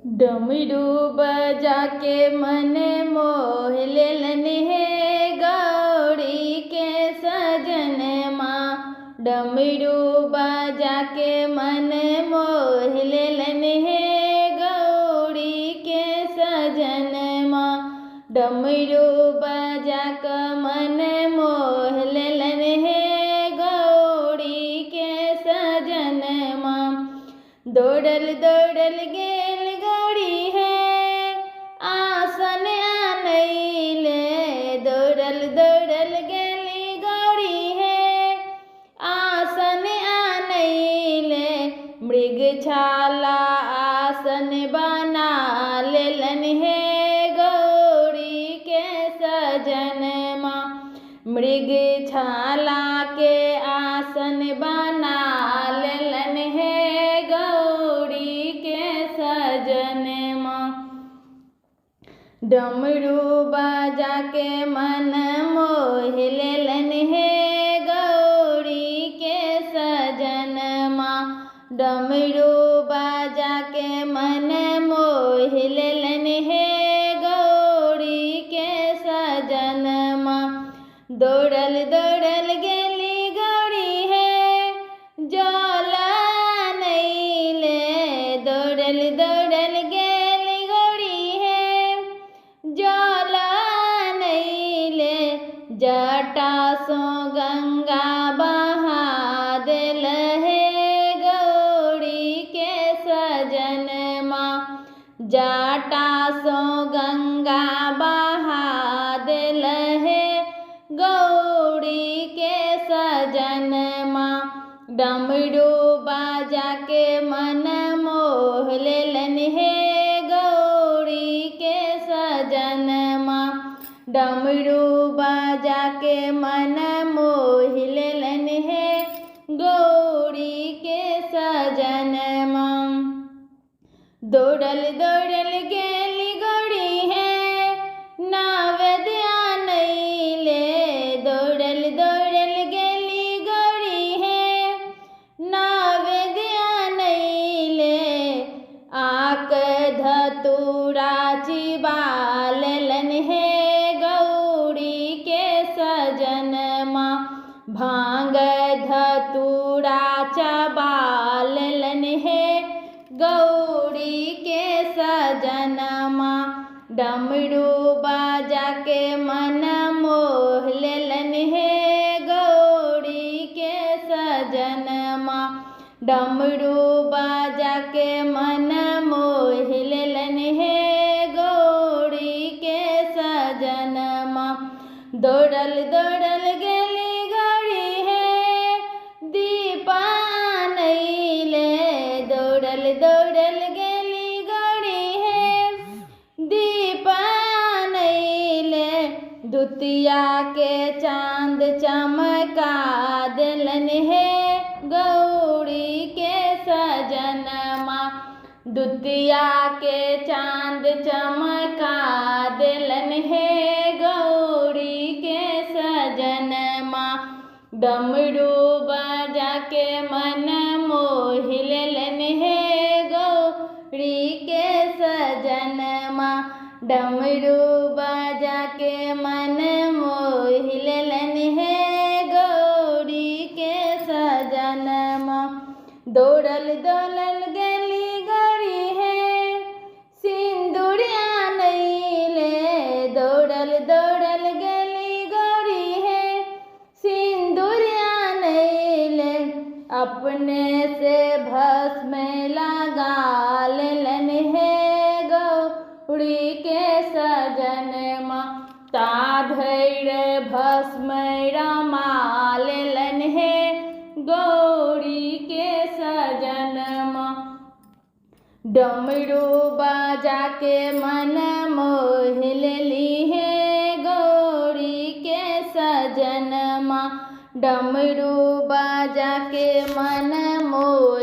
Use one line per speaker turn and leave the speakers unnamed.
डमरू बजा के मन मोह लेलन हे गौरी के सजन माँ। डमरू बजा के मन मोह लेलन हे गौरी के सजन माँ। डमरू बजा के मन मोह लेलन हे गौरी के सजन माँ। दौड़ल दौड़ल गेल गौरी है आसन आनैले। दौड़ल दौड़ल गेली गौरी है आसन आनैले। मृगछाला आसन बना लेलन हे गौरी के सजन माँ। मृगछाला के आसन बना लेलन हे गौरी के सजन माँ। डमरू बजा के मन मोह लेलन हे गौरी के सजन माँ। डमरू बजा के मन मोह लेलन हे गौरी के सजन माँ। दौड़ल दौड़ल गेली गौरी है जल आनैले। दौड़ल दौड़ल गेली गौरी है जल आनैले। जटा सो गंगा बहा देल हे गौरी के सजन माँ। जटा सो गंगा बहा देल हे गौरी के सजन माँ। डमरू बजा के मन मोह लेलन हे गौरी के सजन माँ। डमरू बजा के मन मोह लेलन हे गौरी के सजन माँ। दौड़ल दौड़ल गेली गौरी है नावेद आनैले। दौड़ल दौड़ल गेली गौरी है नावेद आनैले। आक धतूरा चिबा लेलन हे गौरी के सजन माँ। भांग धतूरा चबा लेलन हे गौरी के सजन माँ। डमरू बजा के मन मोह लेलन हे गौरी के सजन माँ। डमरू बजा के मन मोह लेलन हे गौरी के सजन माँ। दौड़ल दौड़ल गेली गौरी है दीपा आनैले। दौड़ल दौड़ल गेली गौरी है दीपा आनैले। दुतिया के चांद चमका देलन हे गौरी के सजन माँ। दुतिया के चांद चमका देलन हे गौरी के सजन माँ। डमरू बजा के मन मोह लेलन हे गौरी के सजन माँ। डमरू बजा के मन मोह लेलन हे गौरी के सजन माँ। दौड़ल दौड़ल गेली गौरी है सिंदूर आनैले। दौड़ल दौड़ल गेली गौरी है सिंदूर आनैले। अपने से भस्म लगा लेलन हे गौरी के सजन माँ। ताधैर भस्म रमा लेलन हे गौरी के सजन माँ। डमरू बजा के मन मोह लेली हे गौरी के सजन माँ। डमरू बजा के मन मोह